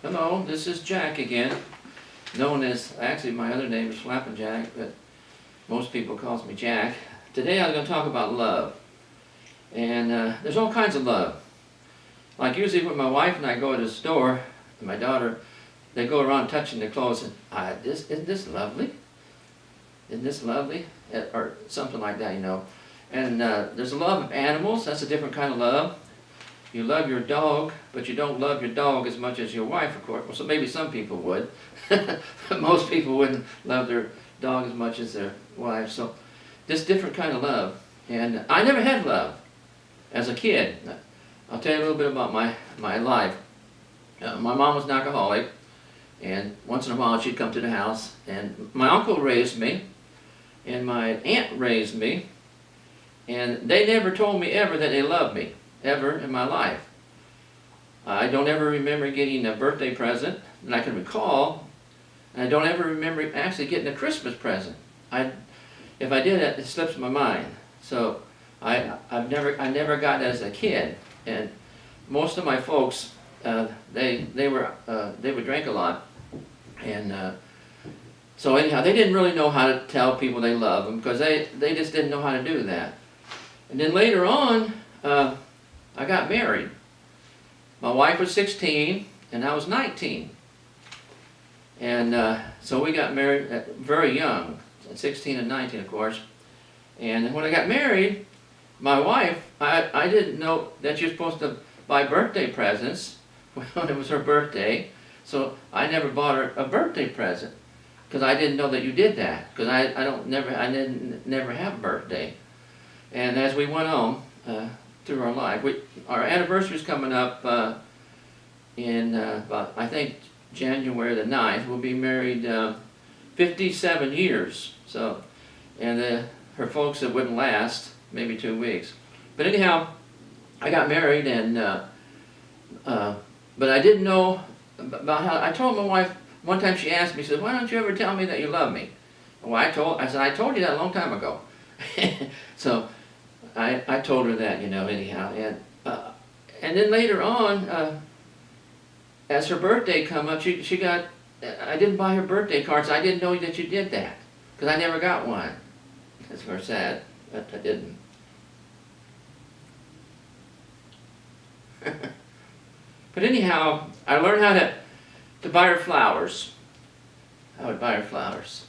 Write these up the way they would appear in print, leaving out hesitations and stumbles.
Hello, this is Jack again, known as, actually my other name is Flappin' Jack, but most people calls me Jack. Today I'm going to talk about love. And there's all kinds of love. Like usually when my wife and I go to the store, and my daughter, they go around touching their clothes and, isn't this lovely? Isn't this lovely? Or something like that, you know. And there's a love of animals, that's a different kind of love. You love your dog, but you don't love your dog as much as your wife, of course. Well, so maybe some people would. But most people wouldn't love their dog as much as their wife. So this different kind of love. And I never had love as a kid. I'll tell you a little bit about my life. My mom was an alcoholic, and once in a while she'd come to the house. And my uncle raised me, and my aunt raised me, and they never told me ever that they loved me. Ever in my life. I don't ever remember getting a birthday present that I can recall, and I don't ever remember actually getting a Christmas present. If I did, it slips my mind. So I never got that as a kid, and most of my folks they would drink a lot, and so anyhow they didn't really know how to tell people they love them because they just didn't know how to do that. And then later on. I got married. My wife was 16 and I was 19. And so we got married very young, 16 and 19 of course. And when I got married, my wife, I didn't know that you're supposed to buy birthday presents when it was her birthday. So I never bought her a birthday present because I didn't know that you did that because I didn't never have a birthday. And as we went on, through our life. Our anniversary's coming up in about, I think, January the 9th. We'll be married 57 years. So, and her folks, it wouldn't last, maybe 2 weeks. But anyhow, I got married, and but I didn't know about how. I told my wife one time. She asked me, she said, "Why don't you ever tell me that you love me?" Well, I said, "I told you that a long time ago." So. I told her that, you know, anyhow, and then later on, as her birthday come up, she got, I didn't buy her birthday cards. I didn't know that you did that, because I never got one. That's very sad, but I didn't. But anyhow, I learned how to buy her flowers. I would buy her flowers,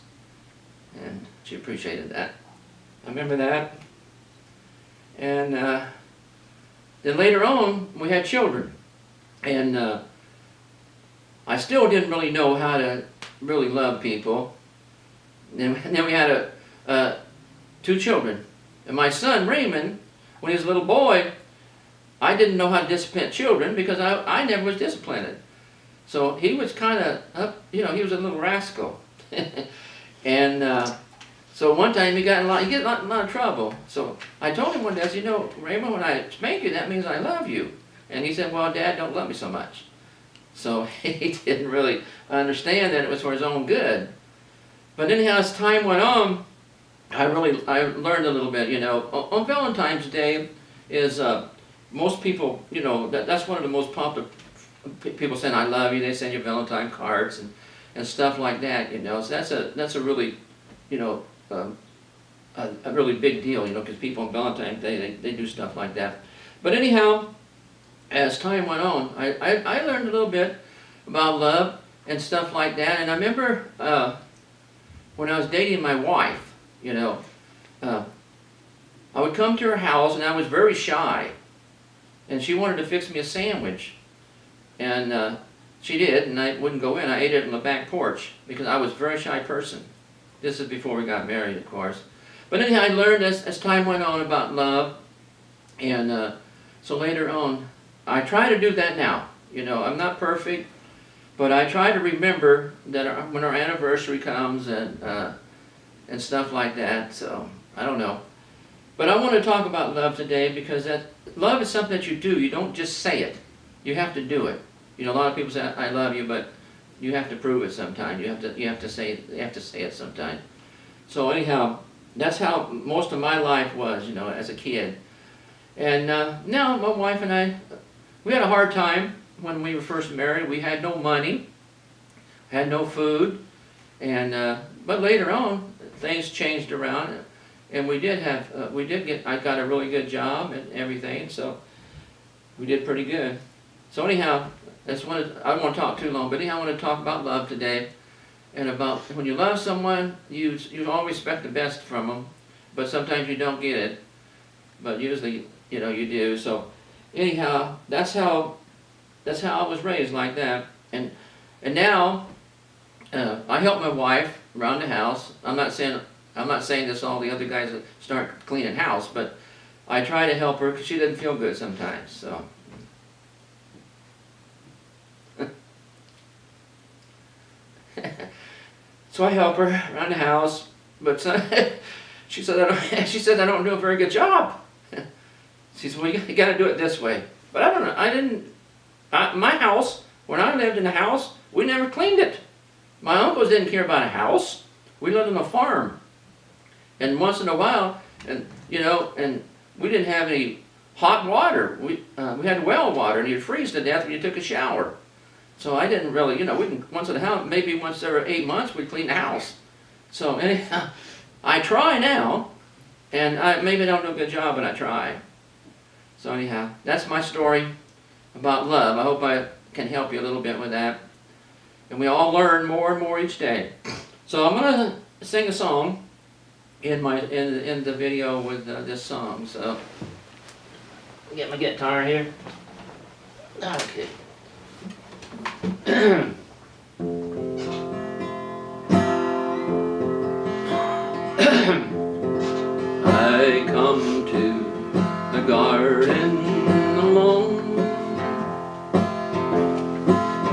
and she appreciated that. I remember that. And then later on, we had children. And I still didn't really know how to really love people. And then we had 2 children. And my son, Raymond, when he was a little boy, I didn't know how to discipline children because I never was disciplined. So he was kind of, you know, he was a little rascal. And so one time he got in a lot of trouble. So I told him one day, I said, "You know, Raymond, when I spank you, that means I love you." And he said, "Well, Dad, don't love me so much." So he didn't really understand that it was for his own good. But anyhow, as time went on, I learned a little bit, you know. On Valentine's Day is, most people, you know, that's one of the most popular, people saying "I love you," they send you Valentine cards and stuff like that, you know. So that's a really, you know, a really big deal, you know, because people on Valentine's Day, they do stuff like that. But anyhow, as time went on, I learned a little bit about love and stuff like that. And I remember when I was dating my wife, you know, I would come to her house and I was very shy. And she wanted to fix me a sandwich. And she did, and I wouldn't go in. I ate it on the back porch because I was a very shy person. This is before we got married, of course. But anyhow, I learned as time went on about love. And so later on, I try to do that now. You know, I'm not perfect, but I try to remember that when our anniversary comes and stuff like that. So, I don't know. But I want to talk about love today because love is something that you do. You don't just say it. You have to do it. You know, a lot of people say, "I love you," but you have to prove it sometime. You have to say it sometime. So anyhow, that's how most of my life was, you know, as a kid. And now my wife and I, we had a hard time when we were first married, we had no money, had no food, and but later on, things changed around, and we did get. I got a really good job and everything, so we did pretty good. So anyhow, that's one. I don't want to talk too long, but anyhow, I want to talk about love today, and about when you love someone, you always expect the best from them, but sometimes you don't get it, but usually you do. So anyhow, that's how I was raised, like that, and now I help my wife around the house. I'm not saying this all the other guys that start cleaning house, but I try to help her because she doesn't feel good sometimes. So. So I help her around the house, but she said I don't do a very good job. She said, well, you got to do it this way. But I don't know. My house, when I lived in the house, we never cleaned it. My uncles didn't care about a house. We lived on a farm, and once in a while, and we didn't have any hot water. We had well water, and you'd freeze to death when you took a shower. So I didn't really, we can once in a house, maybe once every 8 months we'd clean the house. So anyhow, I try now, and maybe I don't do a good job, but I try. So anyhow, that's my story about love. I hope I can help you a little bit with that. And we all learn more and more each day. So I'm gonna sing a song in the video with this song. So get my guitar here. Okay. I come to the garden alone,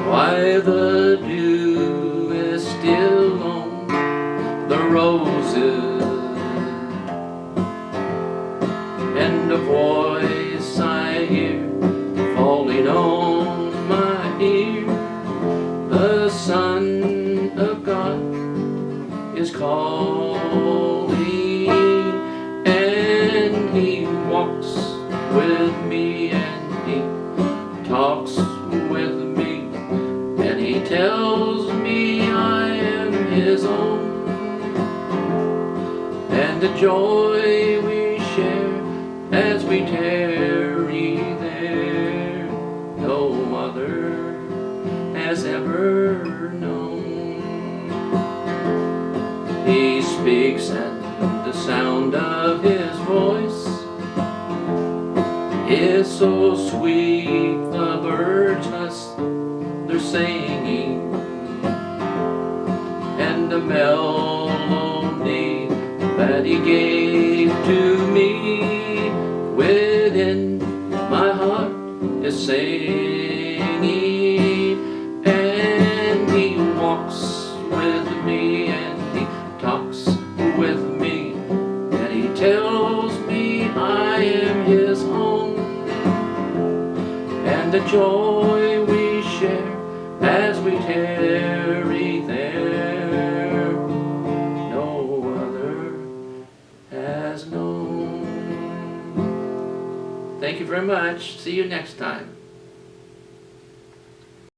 why the dew is still on the roses, and a voice I hear falling on my ear. The Son of God is calling, and He walks with me, and He talks with me, and He tells me I am His own, and the joy we share as we tarry there, no other has ever known. He speaks, and the sound of His voice is so sweet, the birds they're singing, and the melody that He gave to me within my heart is singing, and He walks with me, and He talks with me, and He tells me I am His own, and the joy we share as we tarry there, no other has known. Thank you very much. See you next time.